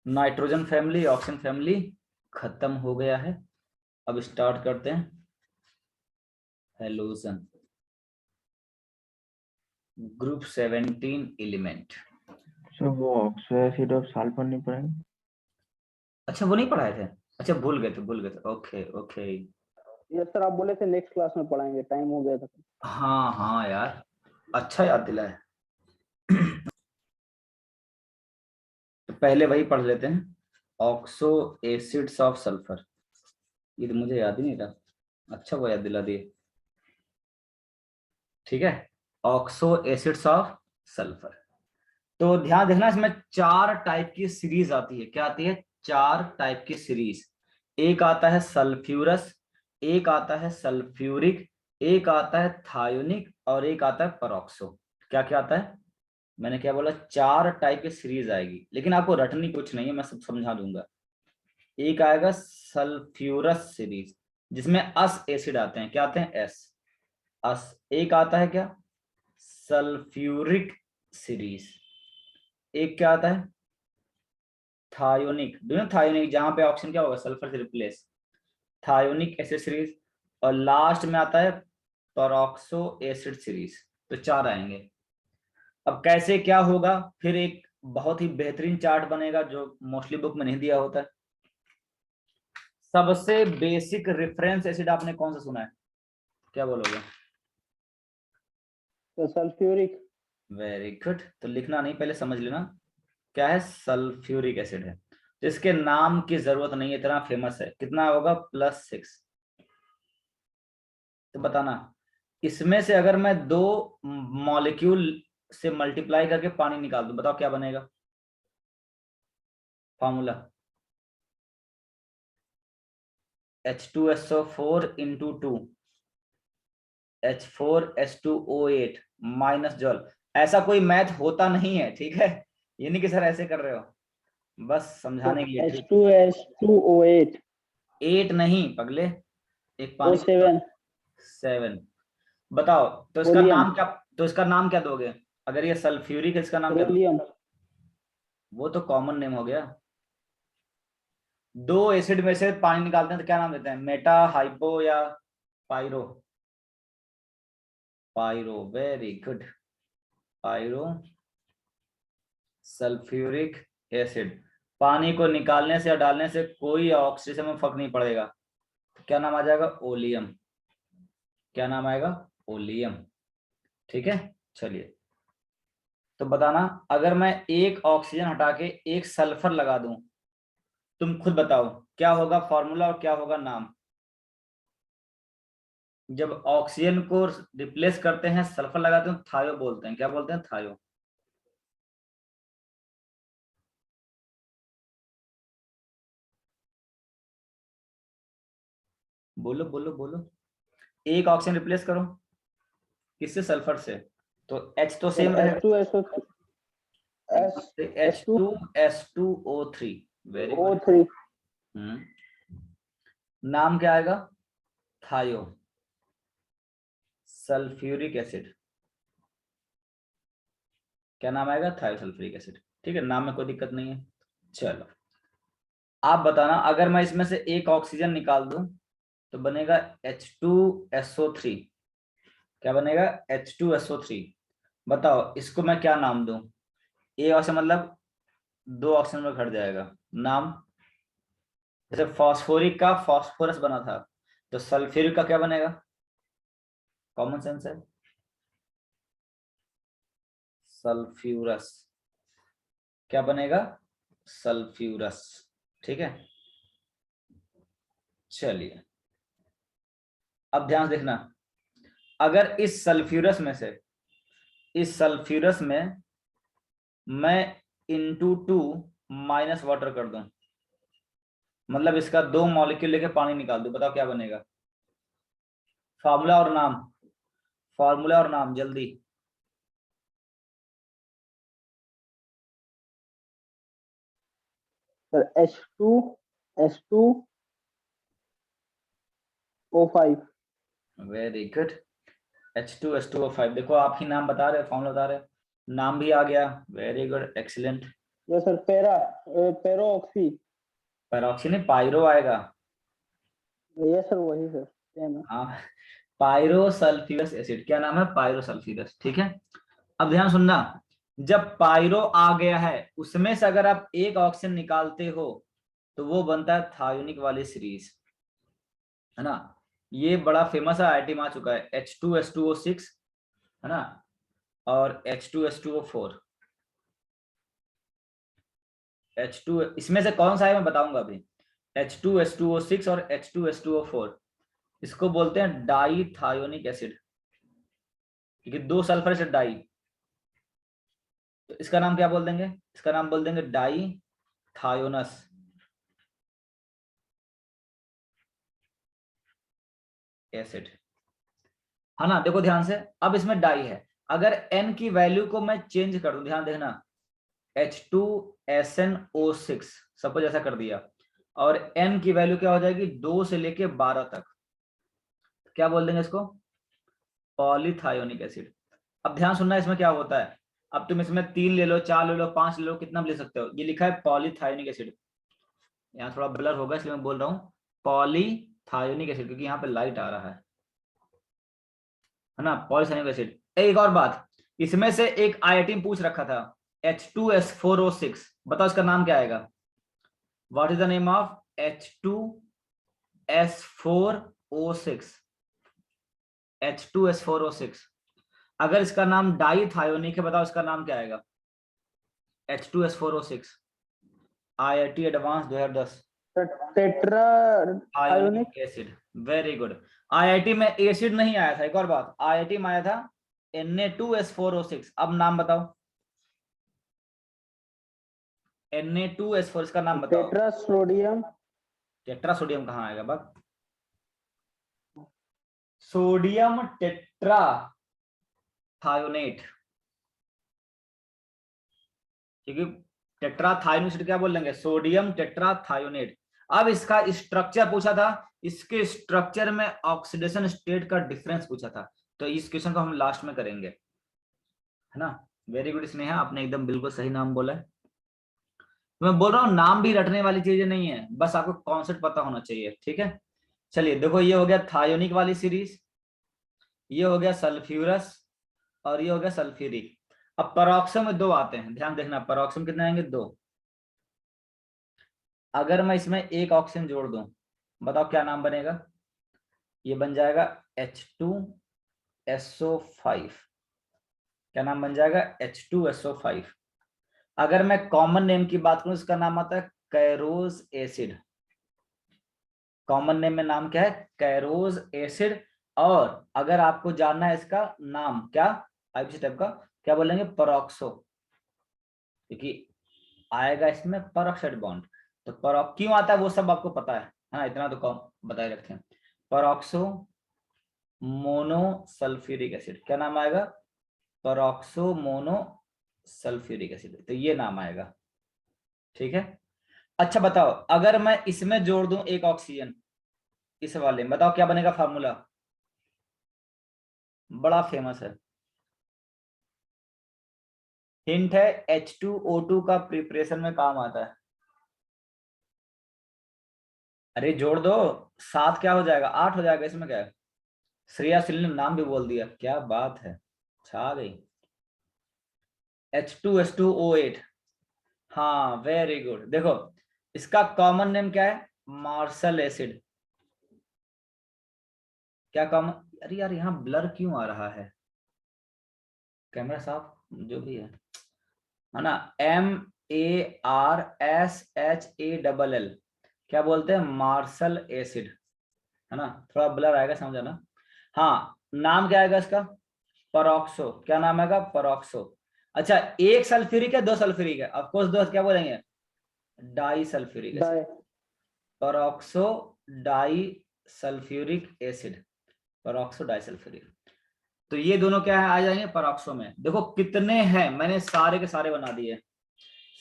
Nitrogen family, oxygen family खत्म हो गया है। अब स्टार्ट करते हैं हेलोजन ग्रुप 17 एलिमेंट। सर वो ऑक्सो एसिड और सल्फर नहीं पढ़ेंगे? अच्छा वो नहीं पढ़ाए थे, अच्छा भूल गए थे। Okay okay. यस सर, आप बोले थे नेक्स्ट क्लास में पढ़ाएंगे, टाइम हो गया था। हाँ हाँ यार, अच्छा याद दिलाए। तो पहले वही पढ़ लेते हैं, ऑक्सो एसिड्स ऑफ सल्फर। ये तो मुझे याद ही नहीं था, अच्छा वो याद दिला दिए। ठीक है, ऑक्सो एसिड्स ऑफ सल्फर। तो ध्यान देखना, इसमें 4 टाइप की सीरीज आती है। क्या आती है? 4 टाइप की सीरीज। एक आता है सल्फ्यूरस, एक आता है सल्फ्यूरिक, एक आता है थायोनिक और एक आता है परऑक्सो। क्या क्या आता है? मैंने क्या बोला? 4 टाइप की सीरीज आएगी, लेकिन आपको रटनी कुछ नहीं है, मैं सब समझा दूंगा। एक आएगा सल्फ्यूरस सीरीज, जिसमें अस एसिड आते हैं। क्या आते हैं? एस अस। एक आता है क्या? Sulphuric series. एक क्या आता है? थायोनिक। थायोनिक, जहां पे ऑप्शन क्या होगा? सल्फर से रिप्लेस। Thionic acid series. और लास्ट में आता है परऑक्सो एसिड सीरीज। तो 4 आएंगे। अब कैसे क्या होगा, फिर एक बहुत ही बेहतरीन चार्ट बनेगा जो मोस्टली बुक में नहीं दिया होता है। सबसे बेसिक रेफरेंस एसिड आपने कौन सा सुना है? क्या बोलोगे? तो सल्फ्यूरिक। Very good. तो लिखना नहीं, पहले समझ लेना क्या है। सल्फ्यूरिक एसिड है। तो इसके नाम की जरूरत नहीं है, इतना फेमस है। कितना होगा? +6। तो बताना, इसमें से अगर मैं 2 मॉलिक्यूल से मल्टीप्लाई करके पानी निकाल दूं, बताओ क्या बनेगा? फॉर्मूला H2SO4 × 2 H4H2O8 माइनस जल। ऐसा कोई मैथ होता नहीं है, ठीक है? ये नहीं कि सर ऐसे कर रहे हो, बस समझाने के लिए। H2SO8 8 नहीं पगले, एक पानी O7 7। बताओ तो इसका सोडियम नाम क्या? तो इसका नाम क्या दोगे? अगर ये सल्फ्यूरिक है, इसका नाम क्या दोगे? सोडियम। वो तो कॉमन नेम हो गया। 2 एसिड में से पानी निकालते हैं तो क्या नाम देते हैं? मेटा, हाइपो या pyro? Pyro, very good. Pyro sulphuric acid. पानी को निकालने से या डालने से कोई ऑक्सीजन में फर्क नहीं पड़ेगा। तो क्या नाम आ जाएगा? ओलियम। क्या नाम आएगा? ओलियम। ठीक है, चलिए। तो बताना, अगर मैं एक ऑक्सीजन हटा के एक सल्फर लगा दूं, तुम खुद बताओ क्या होगा फॉर्मूला और क्या होगा नाम? जब ऑक्सीजन को रिप्लेस करते हैं, सल्फर लगाते हैं, थायो बोलते हैं। क्या बोलते हैं? थायो। बोलो बोलो बोलो। एक ऑक्सीजन रिप्लेस करो किससे? सल्फर से। तो H तो सेम रहेगा, H2SO3 H2S2O3। Very good. O3 नाम क्या आएगा? थायो सल्फ्यूरिक एसिड। क्या नाम आएगा? थायो सल्फ्यूरिक एसिड। ठीक है, नाम में कोई दिक्कत नहीं है। चलो आप बताना, अगर मैं इसमें से एक ऑक्सीजन निकाल दूं तो बनेगा H2SO3। क्या बनेगा? H2SO3। बताओ इसको मैं क्या नाम दूं? ए ऑक्सीजन मतलब 2 ऑक्सीजन में घट जाएगा नाम। जैसे फॉस्फोरिक का फॉस्फोरस बना था, तो सल्फ्यूरिक का क्या बनेगा? कॉमन सेंस है, सल्फ्यूरस। क्या बनेगा? सल्फ्यूरस। ठीक है, चलिए अब ध्यान से देखना। अगर इस सल्फ्यूरस में मैं ×2 माइनस वाटर कर दूं, मतलब इसका 2 मॉलिक्यूल लेके पानी निकाल दूं, बताओ क्या बनेगा? फॉर्मूला और नाम, फॉर्मूला और नाम जल्दी। Sir H2S2O5। Very good. H2S2O5। देखो आप ही नाम बता रहे हो, फॉर्मूला बता रहे हो, नाम भी आ गया। Very good, excellent. Yes sir, peroxy. Peroxy नहीं, पायरो आएगा। यस सर, वही सर, सेम है। हाँ, पायरोसल्फ्यूरस एसिड, क्या नाम है, पायरोसल्फ्यूरस, ठीक है। अब ध्यान सुनना, जब पायरो आ गया है उसमें से अगर आप एक ऑक्सीजन निकालते हो तो वो बनता है थायोनिक वाली सीरीज, है ना। ये बड़ा फेमस है, आईटी में आ चुका है, H2S2O6, है ना, और H2S2O4। H2 इसमें से कौन सा है मैं बताऊंगा अभी। H2S2O6 और H2S2O4, इसको बोलते हैं डाई थायोनिक एसिड, क्योंकि दो सल्फर से डाई, तो इसका नाम क्या बोल देंगे, इसका नाम बोल देंगे डाई थायोनस एसिड, है ना। देखो ध्यान से, अब इसमें डाई है, अगर N की वैल्यू को मैं चेंज कर दूं, ध्यान देखना, H2SnO6 सपोज ऐसा कर दिया, और N की वैल्यू क्या हो जाएगी 2 से लेके 12 तक, क्या बोल देंगे इसको, पॉलीथायोनिक एसिड। अब ध्यान सुनना, इसमें क्या होता है, अब तुम इसमें 3 ले लो, 4 ले लो, 5 ले लो, कितना भी ले सकते हो, ये लिखा है पॉलीथायोनिक एसिड, यहाँ थोड़ा ब्लर होगा इसलिए मैं बोल रहा हूँ पॉलीथायोनिक एसिड, क्योंकि यहाँ पे लाइट आ रहा है ना, पॉलीथायोनिक एसिड। एक और बात, इसमें से एक आईआईटी में पूछ रखा था, H2S4O6, बताओ इसका नाम क्या आएगा, what is the name of H2S4O6, H2S4O6, अगर इसका नाम डाईथायोनिक है, बताओ इसका नाम क्या आएगा, H2S4O6, IIT advance 2010, tetra ionic. Thionic acid, very good. IIT में एसिड नहीं आया था, एक और बात, आईआईटी में आया था Na2S4O6, अब नाम बताओ, Na2S4, इसका नाम बताओ। Tetra sodium. टेट्रा सोडियम कहाँ आएगा बात, सोडियम टेट्रा थायोनेट, क्योंकि टेट्राथायोनेट क्या बोल लेंगे, सोडियम टेट्राथायोनेट। अब इसका स्ट्रक्चर पूछा था, इसके स्ट्रक्चर में ऑक्सीडेशन स्टेट का डिफरेंस पूछा था, तो इस क्वेश्चन को हम लास्ट में करेंगे, है ना। वेरी गुड स्नेहा, आपने एकदम बिल्कुल सही नाम बोला है। मैं बोल रहा हूँ नाम भी रटने वाली चीजें नहीं है, बस आपको कॉन्सेप्ट पता होना चाहिए, ठीक है। चलिए देखो, ये हो गया थायोनिक वाली सीरीज, ये हो गया सल्फ्यूरस, और ये हो गया सल्फ्यूरिक। अब पेरोक्सो में 2 आते हैं, ध्यान देखना, पेरोक्सो में कितने आएंगे, 2। अगर मैं इसमें एक ऑक्सीजन जोड़ दूं, बताओ क्या नाम बनेगा, ये बन जाएगा H2SO5, क्या नाम बन जाएगा, H2SO5। अगर मैं कॉमन नेम की बात करूं, इसका नाम आता है कैरोज एसिड, कॉमन नेम में नाम क्या है, कैरोज एसिड। और अगर आपको जानना है इसका नाम क्या, आईपीसी टाइप का, क्या बोलेंगे, पेरोक्सो, क्योंकि आएगा इसमें पेरोक्साइड बॉन्ड, तो क्यों आता है वो सब आपको पता है ना, इतना तो कम बताए रखते हैं। पेरोक्सो मोनोसल्फ्यूरिक एसिड, क्या नाम आएगा, पेरोक्सो मोनोसल्फ्यूरिक एसिड, तो ये नाम आएगा, ठीक है। अच्छा बताओ, अगर मैं इसमें जोड़ दूं एक ऑक्सीजन, इस वाले में, बताओ क्या बनेगा फार्मूला, बड़ा फेमस है, हिंट है, H2O2 का प्रिपरेशन में काम आता है। अरे जोड़ दो, 7 क्या हो जाएगा, 8 हो जाएगा, इसमें क्या है, श्रेया सिल ने नाम भी बोल दिया, क्या बात है, छा गई, H2S2O8, हाँ वेरी गुड। देखो इसका कॉमन नेम क्या है, मार्शल एसिड, क्या कॉमन, अरे यार यहाँ ब्लर क्यों आ रहा है, कैमरा साफ जो भी है ना, MARSHALL, क्या बोलते हैं, मार्शल एसिड, है ना, थोड़ा ब्लर आएगा समझ आना। हाँ, नाम क्या आएगा इसका, पेरोक्सो, क्या नाम आएगा, पेरोक्सो। अच्छा, एक सल्फ्यूरिक है, 2 सल्फ्यूरिक है, ऑफ कोर्स 2, क्या बोलेंगे, di sulphuric acid, di. Peroxo di sulphuric acid, peroxo di sulphuric, तो ये दोनों क्या है, आ जाएंगे पेरोक्सो में। देखो कितने हैं, मैंने सारे के सारे बना दिए।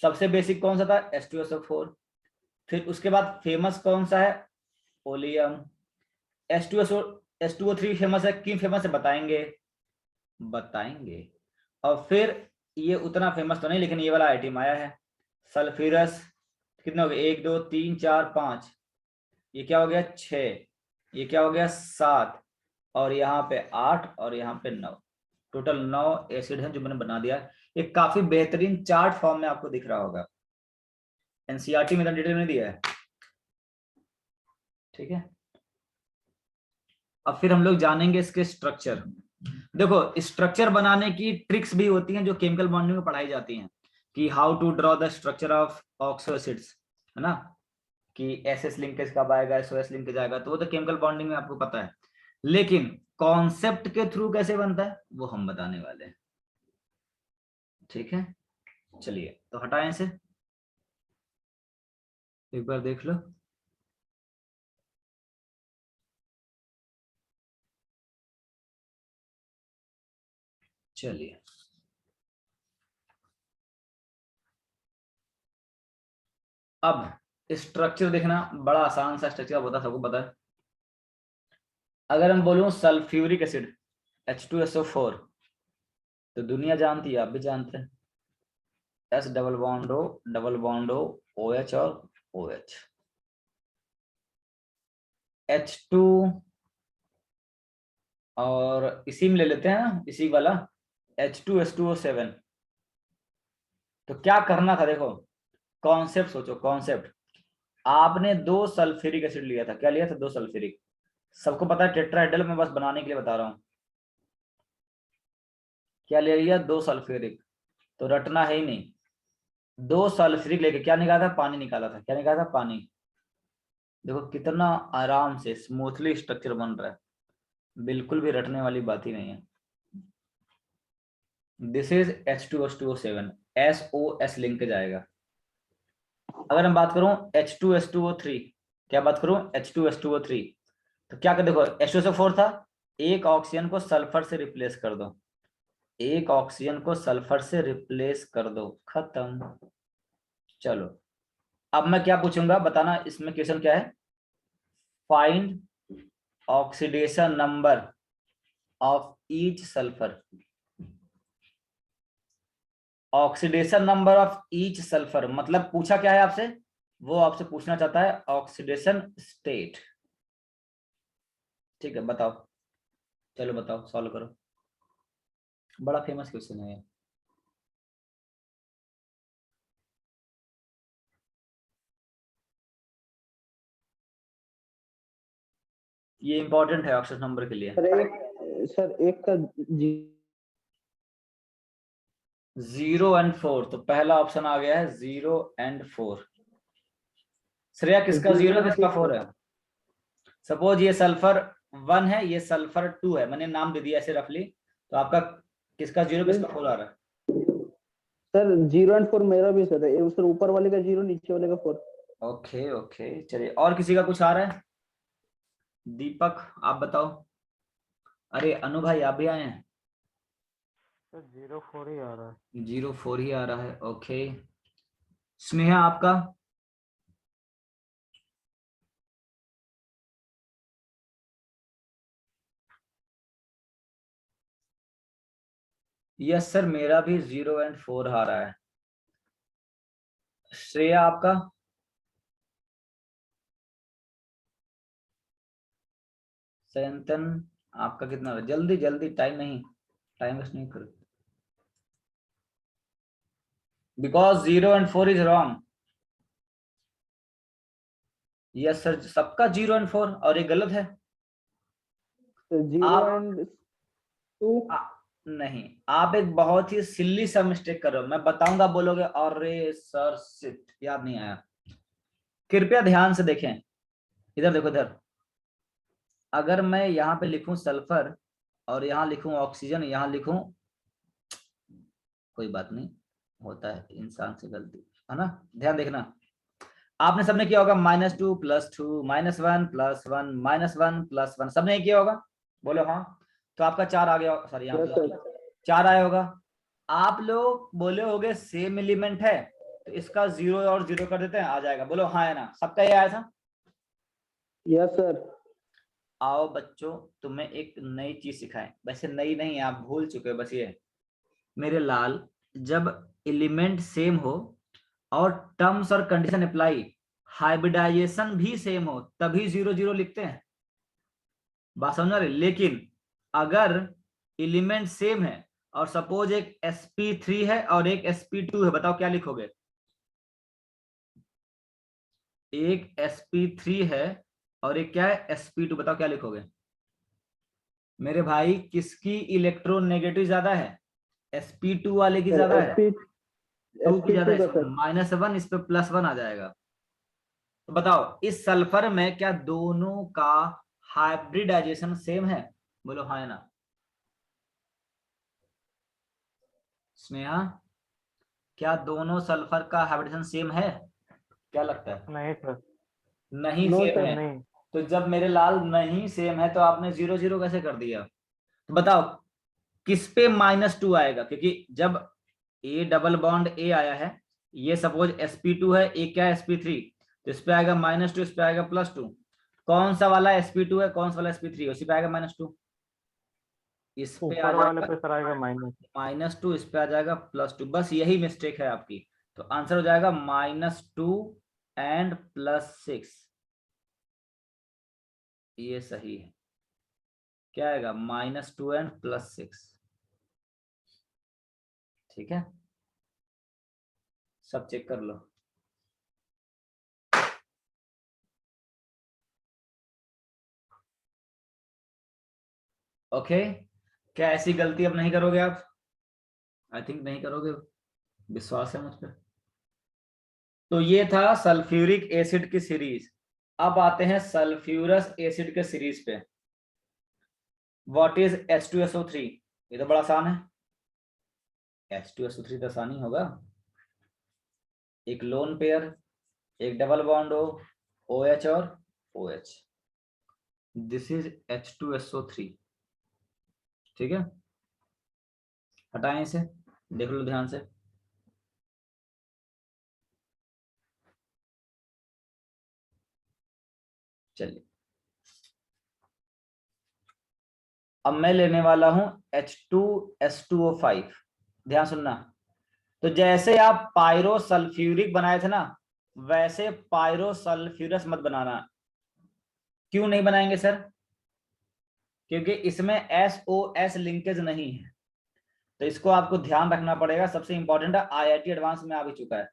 सबसे बेसिक कौन सा था, H2SO4, फिर उसके बाद फेमस कौन सा है, ओलियम, H2O3 फेमस है, क्यों फेमस है बताएंगे, बताएंगे। और फिर ये उतना फेमस तो नहीं, लेकिन ये वाला आईटी में आया है, सल्फ्यूरस कितने हो गए, 1 2 3 4 5, ये क्या हो गया 6, ये क्या हो गया 7, और यहाँ पे 8 और यहाँ पे 9, टोटल 9 एसिड हैं जो मैंने बना दिया। ये काफी बेहतरीन चार्ट फॉर्म में आपको दिख रहा होगा, एनसीईआरटी में इतना डिटेल नहीं दिया है, ठीक है। अब फिर हम लोग जानेंगे इसके स्ट्रक्चर। देखो स्ट्रक्चर बनाने की ट्रिक्स भी होती हैं जो केमिकल बॉन्डिंग में पढ़ाई जाती हैं, कि how to draw the structure of oxo acids, है ना, कि एसएस लिंकेज कब आएगा, एसओएस लिंकेज आएगा, तो वो तो केमिकल बॉन्डिंग में आपको पता है, लेकिन कॉन्सेप्ट के थ्रू कैसे बनता है वो हम बताने वाले हैं, ठीक है। चलिए तो हटाएं इसे, एक बार देख लो। चलिए अब स्ट्रक्चर देखना, बड़ा आसान सा स्ट्रक्चर होता है, सबको पता है। अगर हम बोलूं सल्फ्यूरिक एसिड H2SO4, तो दुनिया जानती है, आप भी जानते हैं, S double bond O OH और OH, H2 और इसी में ले लेते हैं ना, इसी वाला H2S2O7। तो क्या करना था, देखो कॉन्सेप्ट सोचो, कॉन्सेप्ट, आपने 2 सल्फ्यूरिक एसिड लिया था, क्या लिया था, 2 सल्फ्यूरिक, सबको पता है टेट्राहेड्रल, मैं बस बनाने के लिए बता रहा हूं, क्या ले लिया 2 सल्फ्यूरिक, तो रटना है ही नहीं, 2 सल्फ्यूरिक लेके क्या निकाला था, पानी निकाला था, क्या निकाला था, पानी। देखो कितना आराम से स्मूथली स्ट्रक्चर बन रहा है, बिल्कुल भी रटने वाली बात ही नहीं है। This is H2S2O7, SOS linkage आएगा। अगर हम बात करूं H2S2O3, क्या बात करूं H2S2O3, तो क्या कर, देखो H2SO4 था, एक ऑक्सीजन को सल्फर से रिप्लेस कर दो, एक ऑक्सीजन को सल्फर से रिप्लेस कर दो, खत्म। चलो अब मैं क्या पूछूंगा, बताना इसमें क्वेश्चन क्या है, find oxidation number of each sulphur, oxidation number of each sulphur मतलब पूछा क्या है आपसे, वो आपसे पूछना चाहता है ऑक्सीडेशन स्टेट, ठीक है, बताओ, चलो बताओ, सॉल्व करो, बड़ा फेमस क्वेश्चन है ये इंपॉर्टेंट है ऑक्सीजन नंबर के लिए। सर एक का 0 और 4, तो पहला ऑप्शन आ गया है 0 और 4। श्रेया किसका 0 किसका 4 है, सपोज ये सल्फर 1 है, ये सल्फर 2 है, मैंने नाम दे दिया ऐसे रफली, तो आपका किसका 0 किसका 4 आ रहा है, सर 0 और 4 मेरा भी सर है, सर ऊपर वाले का 0 नीचे वाले का 4। ओके ओके, चलिए और किसी का कुछ आ रहा है, दीपक आप बताओ, अरे अनु भाई आप भी आए हैं, सर 0 4 ही आ रहा है। 0 4 ही आ रहा है, ओके। स्नेहा आपका, यस सर मेरा भी 0 और 4 आ रहा है। श्रेया आपका, सैंतन आपका कितना, जल्दी जल्दी, टाइम नहीं, टाइम वेस्ट नहीं करो, बिकॉज 0 और 4 इज रॉन्ग। यस सर सबका 0 और 4, और ये गलत है। 0 आप और 2 नहीं, आप एक बहुत ही सिल्ली सा मिस्टेक कर रहे हो, मैं बताऊंगा बोलोगे और रे सर शिट याद नहीं आया। कृपया ध्यान से देखें, इधर देखो इधर, अगर मैं यहाँ पे लिखूं सल्फर और यहाँ लिखूं ऑक्सीजन, यहाँ लिखूं, कोई बात नहीं, होता है इंसान से गलती, है ना, ध्यान देखना, आपने सबने किया होगा -2 +2 -1 +1 -1 +1, सबने किया होगा, बोलो हाँ, तो आपका 4 आ गया, सॉरी यहाँ +2 4 आया होगा। आप लोग बोले होगे सेम एलिमेंट है तो इसका 0 और 0 कर देते हैं, आ जाएगा, बोलो हाँ है ना, सबका ये आया था। Yes sir. आओ बच्चों तुम्हें एक नई चीज सिखाएं, वैसे नई नहीं आप भूल चुके हो, बस ये मेरे लाल, जब एलिमेंट सेम हो और टर्म्स और कंडीशन अप्लाई, हाइब्रिडाइजेशन भी सेम हो तभी 0 0 लिखते हैं, बात समझ रहे। लेकिन अगर एलिमेंट सेम है और सपोज एक sp3 है और एक sp2 है, बताओ क्या लिखोगे? एक sp3 है और एक क्या है sp2, बताओ क्या लिखोगे? मेरे भाई किसकी इलेक्ट्रोनेगेटिव ज्यादा है? sp2 वाले की ज्यादा है, एसपी 2 की ज्यादा sp2 है, का सर। -1 इस पे +1 आ जाएगा। तो बताओ इस सल्फर में क्या दोनों का हाइब्रिडाइजेशन सेम है? बोलो हाँ या ना। स्नेहा, क्या दोनों सल्फर का हाइब्रिडेशन सेम है? क्या लगता है? नहीं सर, नहीं नो सेम सर। है। नहीं। तो जब मेरे लाल नहीं सेम है तो आपने 0 0 कैसे कर दिया? तो बताओ किस पे -2 आएगा? क्योंकि जब ए डबल बॉन्ड ए आया है, ये सपोज sp2 है, ए क्या है sp3, तो इस पे आएगा -2, इस पे आएगा +2। कौन सा वाला sp2 है, कौन सा वाला sp3 है? उसी पे आएगा -2। इस पे आ ऊपर वाले जाएगा पे सर आएगा माइनस। -2, इस पे आ जाएगा +2। बस यही मिस्टेक है आपकी। तो आंसर हो जाएगा -2 एंड +6, ये सही है। क्या आएगा? -2 एंड +6। ठीक है, सब चेक कर लो। ओके, क्या ऐसी गलती अब नहीं करोगे आप? आई थिंक नहीं करोगे, विश्वास है मुझ पर। तो ये था सल्फ्यूरिक एसिड की सीरीज। अब आते हैं सल्फ्यूरस एसिड के सीरीज पे। What is H2SO3? ये तो बड़ा आसान है। H2SO3 तो आसान ही होगा। एक लोन पेयर, एक डबल बॉन्ड हो, OH और OH। This is H2SO3। ठीक है, हटाएं इसे, देख लो ध्यान से। चलिए, अब मैं लेने वाला हूं H2S2O5। ध्यान सुनना। तो जैसे आप पायरो सल्फ्यूरिक बनाए थे ना, वैसे पायरो सल्फ्यूरस मत बनाना। क्यों नहीं बनाएंगे सर? क्योंकि इसमें SOS लिंकेज नहीं है, तो इसको आपको ध्यान रखना पड़ेगा। सबसे इंपॉर्टेंट है, IIT एडवांस में आ भी चुका है।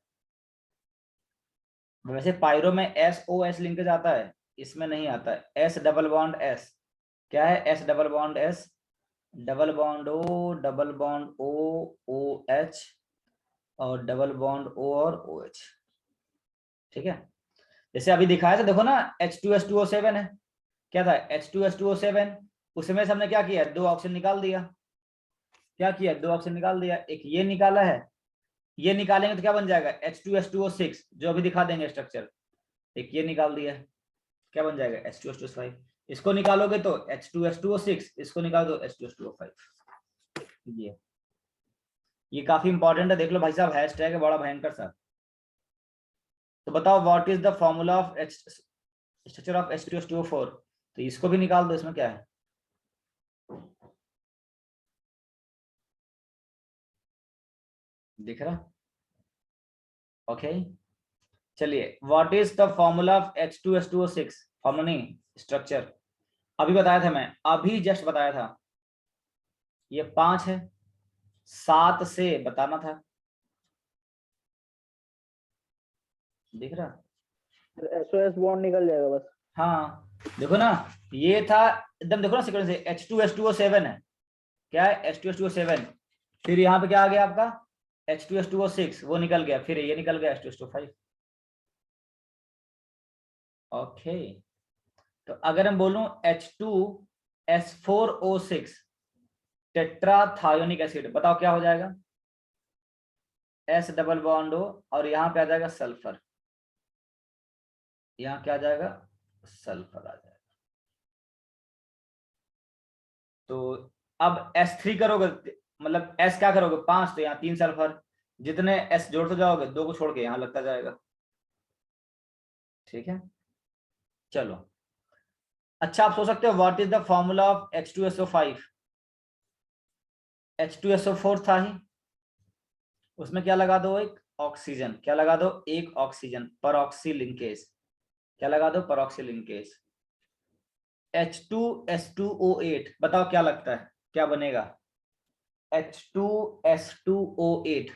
वैसे पायरो में SOS लिंकेज आता है, इसमें नहीं आता है। S डबल बॉन्ड S, क्या है? S double bond S, double bond O, double bond O, OH और डबल बॉन्ड O और OH। ठीक है, जैसे अभी दिखाया था, देखो ना, H2S2O7 है। क्या था? H2S2O7। उसमें से हमने क्या किया? 2 ऑक्सीजन निकाल दिया। क्या किया? 2 ऑक्सीजन निकाल दिया। एक ये निकाला है, ये निकालेंगे तो क्या बन जाएगा? H2S2O6, जो अभी दिखा देंगे स्ट्रक्चर। एक ये निकाल दिया, क्या बन जाएगा? H2S2O5। इसको निकालोगे तो H2S2O6, इसको निकालो तो H2S2O5। ये काफी इंपॉर्टेंट है, देख लो भाई साहब, हैशटैग है बड़ा भयंकर सा। तो बताओ what is the formula of structure of H2S2O4? तो इसको भी निकाल दो, इसमें क्या है? दिख रहा? ओके, चलिए, what is the formula of H2S2O6? Formula नहीं, स्ट्रक्चर। अभी बताया था मैं, अभी जस्ट बताया था। ये 5 है, 7 से बताना था। दिख रहा? SOS बॉन्ड निकल जाएगा बस। हाँ, देखो ना, ये था एकदम, देखो ना सीक्वेंस से, H2S2O7 है। क्या है? H2S2O7। फिर यहाँ पे क्या आ गया आपका? H2S2O6, वो निकल गया। फिर ये निकल गया H2S2O5। ओके, तो अगर हम बोलूं H2S4O6 टेट्राथायोनिक एसिड, बताओ क्या हो जाएगा? S डबल बॉन्ड O और यहाँ पे आ जाएगा सल्फर। यहाँ क्या आ जाएगा? सल्फर आ जाएगा। तो अब S3 करोगे, मतलब S क्या करोगे? 5, तो यहाँ 3 सल्फर। जितने S जोड़ते जाओगे, 2 को छोड़ के यहाँ लगता जाएगा। ठीक है, चलो। अच्छा, आप सोच सकते हो what is the formula of H2SO5? H2SO4 था ही, उसमें क्या लगा दो? एक ऑक्सीजन, क्या लगा दो, एक ऑक्सीजन, परऑक्सी लिंकेज, क्या लगा दो, परऑक्सी लिंकेज। H2S2O8, बताओ क्या लगता है क्या बनेगा, H2S2O8,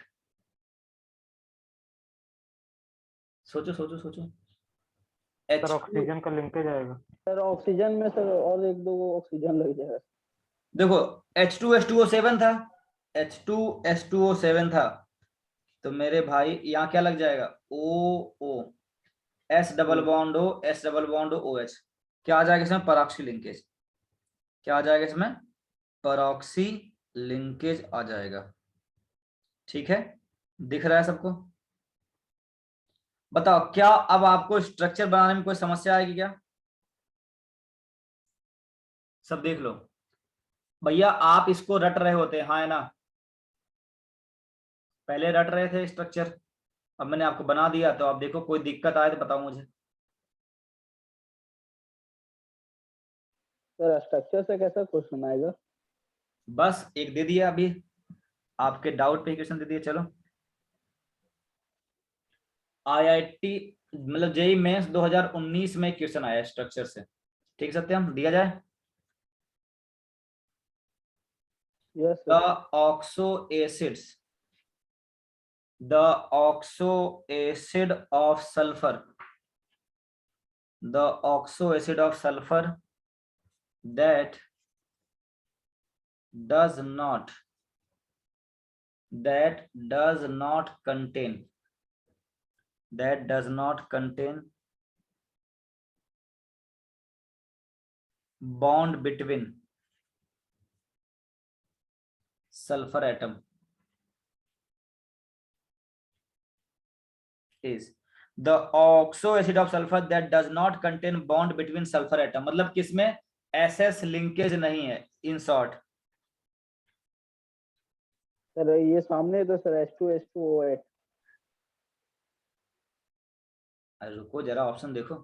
सोचो सोचो सोचो। सर H2, ऑक्सीजन का लिंकेज आएगा। सर ऑक्सीजन में सर और एक दो ऑक्सीजन लग जाएगा। देखो H2S2O7 था, H2S2O7 था, तो मेरे भाई यहाँ क्या लग जाएगा, O S double bond O, S double bond O OH, क्या आ जाएगा इसमें, परऑक्सी लिंकेज, क्या आ जाएगा इसमें, परऑक्सी लिंकेज आ जाएगा। ठीक है, दिख रहा है सबको। बताओ क्या अब आपको स्ट्रक्चर बनाने में कोई समस्या आएगी क्या, सब देख लो भैया, आप इसको रट रहे होते हैं, हाँ है ना, पहले रट रहे थे स्ट्रक्चर, अब मैंने आपको बना दिया, तो आप देखो कोई दिक्कत आए तो बताओ मुझे। सर स्ट्रक्चर से कैसा क्वेश्चन आएगा? बस एक दे दिया अभी, आपके डाउट पे क्वेश्चन दे दिए। चलो IIT मतलब जेई मेंस 2019 में क्वेश्चन आया स्ट्रक्चर से, ठीक सत्यम, दिया जाए। Yes the sir. Oxo acids, the oxo acid of sulfur, the oxo acid of sulfur that does not contain, that does not contain bond between sulfur atom is the oxo acid of sulfur that does not contain bond between sulfur atom, मतलब किसमें SS linkage नहीं है, in short. Sir ये सामने तो sir H2S2O8। रुको जरा option देखो,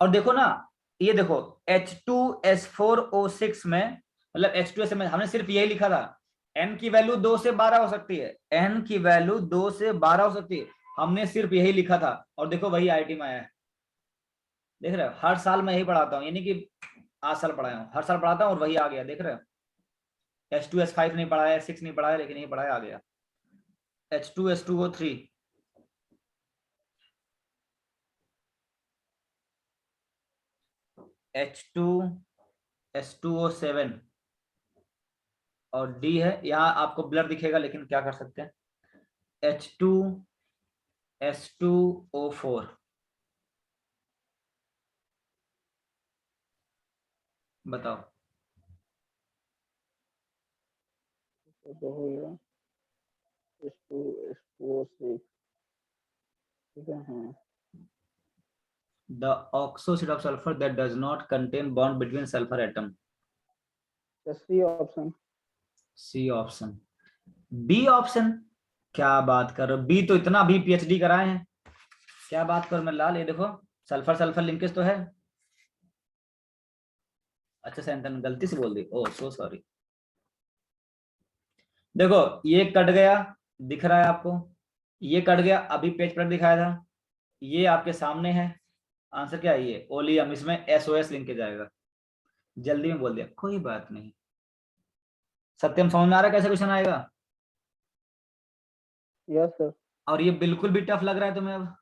और देखो ना, ये देखो H2S4O6 में, मतलब H2S में हमने सिर्फ यही लिखा था, n की वैल्यू 2 से 12 हो सकती है, n की वैल्यू 2 से 12 हो सकती है, हमने सिर्फ यही लिखा था, और देखो वही IIT में आया है। देख रहे हो, हर साल मैं यही पढ़ाता हूँ, यानी कि आज साल पढ़ाया हूँ, हर साल पढ़ाता हूँ और वही आ गया, देख रहे हो। H2S5 नहीं पढ़ाया, 6 नहीं पढ़ाया, लेकिन यही पढ़ाया, आ गया H2S2O3, H2S2O7 और D है, यहाँ आपको ब्लर दिखेगा, लेकिन क्या कर सकते हैं, H2S2O4, बताओ। तो हो गया H2S2O6। ठीक है हाँ। The oxo acid of sulfur that does not contain bond between sulfur atom, C option. C option. B option, क्या बात कर रहे हो, B तो इतना भी PhD कराए हैं, क्या बात कर मैं लाल, ये देखो सल्फर सल्फर लिंकेज तो है। अच्छा सेंटन गलती से बोल दी, ओह सो सॉरी। देखो ये कट गया, दिख रहा है आपको, ये कट गया, अभी पेज पर दिखाया था, ये आपके सामने है, आंसर क्या है, ये ओलियम, इसमें SOS लिंकेज आएगा, जल्दी में बोल दिया, कोई बात नहीं। सत्यम समझ में आ रहा है कैसे क्वेश्चन आएगा, यस सर। और ये बिल्कुल भी टफ लग रहा है तुम्हें अब,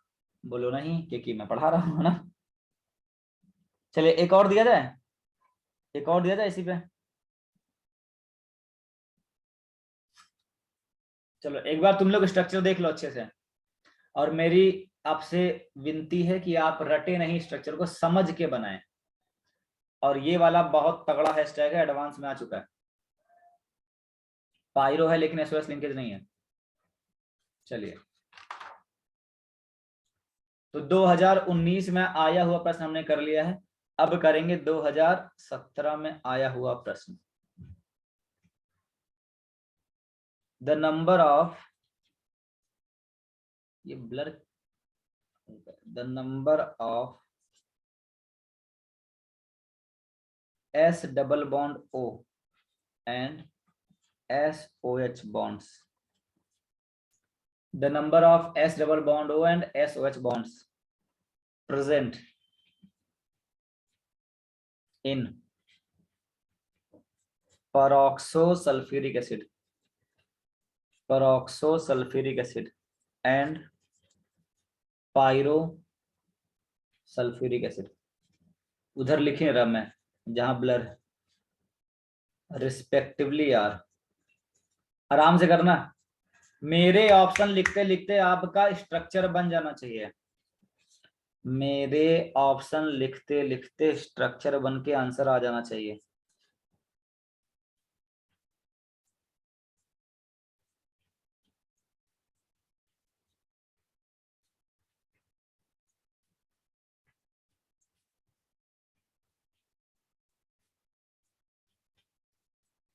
बोलो नहीं, क्योंकि मैं पढ़ा रहा हूँ ना। चलिए एक और दिया जाए, एक और दिया जाए इसी पे। चलो एक बार तुम लोग स्ट्रक्चर देख लो अच्छे से, और मेरी आपसे विनती है कि आप रटे नहीं, स्ट्रक्चर को समझ के बनाएं, और ये वाला बहुत तगड़ा हैशटैग है, एडवांस में आ चुका है, पायरो है लेकिन SOS लिंकेज नहीं है। चलिए तो 2019 में आया हुआ प्रश्न हमने कर लिया है, अब करेंगे 2017 में आया हुआ प्रश्न। द नंबर ऑफ, ये blur, the number of S double bond O and SOH bonds the number of S double bond O and SOH bonds present in peroxosulfuric acid and pyrosulfuric acid. उधर लिखे रहा मैं जहां blur respectively are, आराम से करना। मेरे option लिखते लिखते आपका स्ट्रक्चर बन जाना चाहिए। मेरे ऑप्शन लिखते लिखते स्ट्रक्चर बन के आंसर आ जाना चाहिए।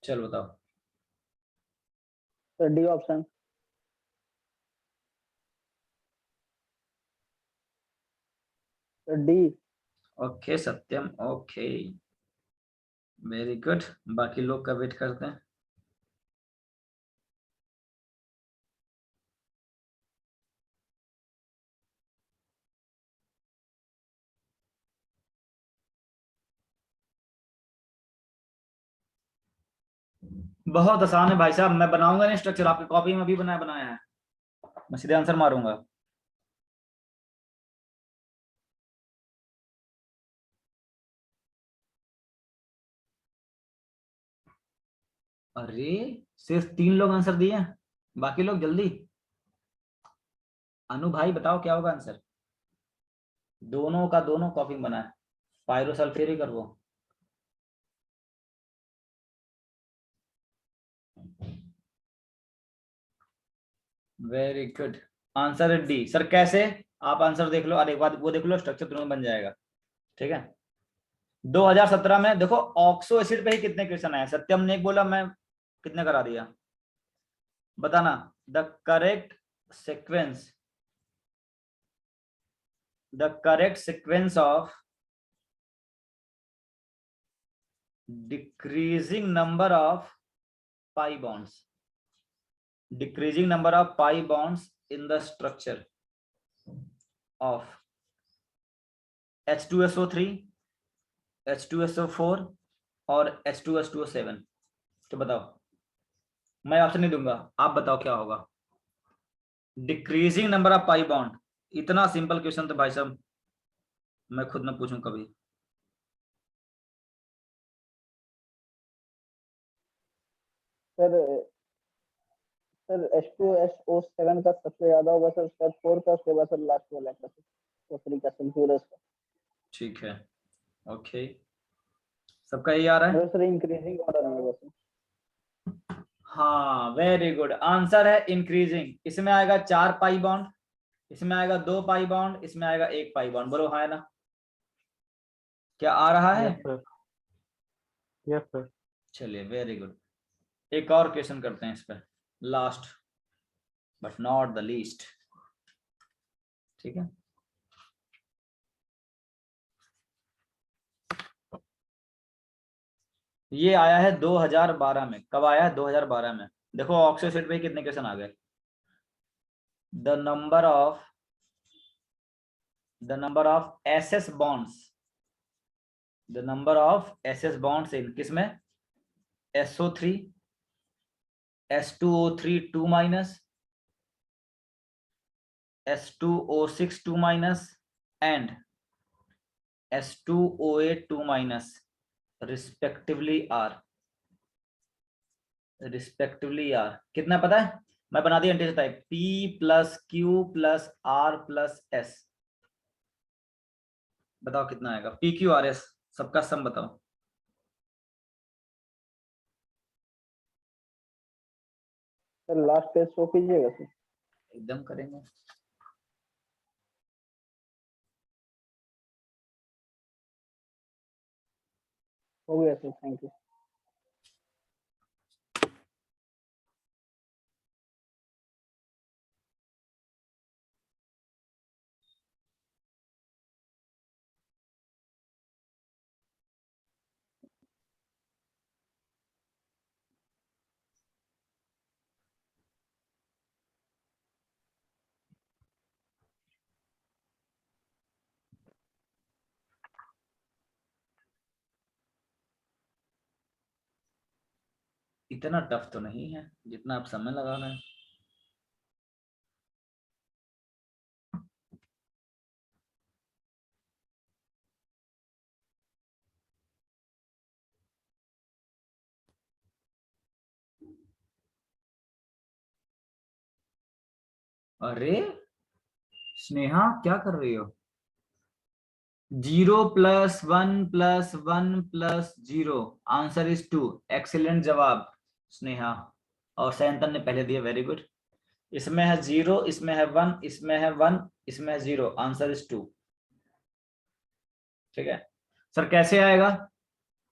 चलो बताओ। Sir D option. Sir D. Okay Satyam, okay very good. बाकी लोग का वेट करते हैं। बहुत आसान है भाई साहब, मैं बनाऊंगा नहीं स्ट्रक्चर, आपकी कॉपी में भी बनाया है, मैं सीधे आंसर मारूंगा। अरे सिर्फ 3 लोग आंसर दिए हैं, बाकी लोग जल्दी। अनु भाई बताओ क्या होगा आंसर। दोनों का दोनों कॉपी बना है, पायरोसल्फेरिक और वो। वेरी गुड, आंसर है डी। सर कैसे? आप आंसर देख लो, अरे बाद वो देख लो, स्ट्रक्चर तुरंत बन जाएगा। ठीक है, 2017 में देखो ऑक्सो एसिड पे ही कितने क्वेश्चन आए। सत्यम ने एक बोला, मैं कितने करा दिया बताना। The correct sequence, the correct sequence of decreasing number of pi bonds, decreasing number of pi bonds in the structure of H2SO3, H2SO4 और H2S2O7। तो बताओ, मैं ऑप्शन नहीं दूंगा, आप बताओ क्या होगा। Decreasing number of pi bond, इतना सिंपल क्वेश्चन तो भाई साहब मैं खुद ना पूछूं कभी। सर सर H2SO7 का सबसे ज्यादा होगा सर, उसके बाद 4 का, उसके बाद सर लास्ट वाला का सर, O3 का सल्फ्यूरस का। ठीक है, ओके, सबका यही आ रहा है। मतलब सर इंक्रीजिंग ऑर्डर में बस। हाँ वेरी गुड, आंसर है इंक्रीजिंग। इसमें आएगा 4 पाई बॉन्ड, इसमें आएगा 2 पाई बॉन्ड, इसमें आएगा 1 पाई बॉन्ड। बोलो हाँ है ना? क्या आ रहा है? Yes sir, yes sir. चलिए वेरी गुड। एक और क्वेश्चन करते हैं इस पर, last but not the least. ठीक है, ये आया है 2012 में। कब आया है? 2012 में। देखो ऑक्सो एसिड पे कितने क्वेश्चन आ गए। The number of SS bonds, the number of SS bonds in किसमें? SO3, S2O3 2 minus, S2O6 2 minus and S2OA 2 minus respectively are, कितना पता है? मैं बना दिया anti type, P plus Q plus R plus S। बताओ कितना आएगा PQRS, सबका सम बताओ। सर लास्ट पेज शो कीजिएगा सर। एकदम करेंगे। हो गया सर, थैंक यू। इतना टफ तो नहीं है जितना आप समय लगा रहे हैं। अरे स्नेहा क्या कर रही हो? 0+1+1+0 आंसर इज 2। एक्सीलेंट जवाब स्नेहा। और सैंतन ने पहले दिया, वेरी गुड। इसमें है 0, इसमें है 1, इसमें है 1, इसमें है 0, आंसर इज 2। ठीक है सर, कैसे आएगा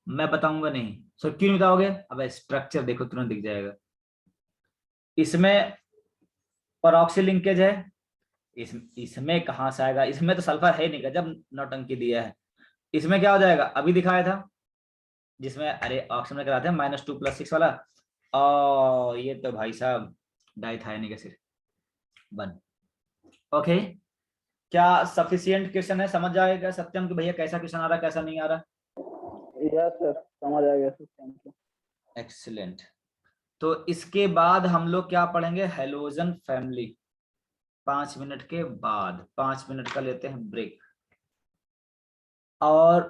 मैं बताऊंगा नहीं। सर क्यों नहीं बताओगे? अब स्ट्रक्चर देखो तुरंत दिख जाएगा। इसमें परऑक्सी लिंकेज है, इसमें कहां से आएगा? इसमें तो सल्फर है नहीं, जब नौटंकी दिया है। इसमें क्या हो जाएगा? अभी दिखाया था जिसमें, अरे ऑप्शन में कराते हैं -2+6 वाला। और ये तो भाई साहब डाइथाइनिक एसिड 1। ओके, क्या सफिशियंट क्वेश्चन है? समझ जाएगा सत्यम कि भैया कैसा क्वेश्चन आ रहा है कैसा नहीं आ रहा? यस सर, समझ आ गया सर, थैंक यू। एक्सीलेंट। तो इसके बाद हम लोग क्या पढ़ेंगे? Halogen family. 5 मिनट के बाद, 5 मिनट का लेते हैं ब्रेक। और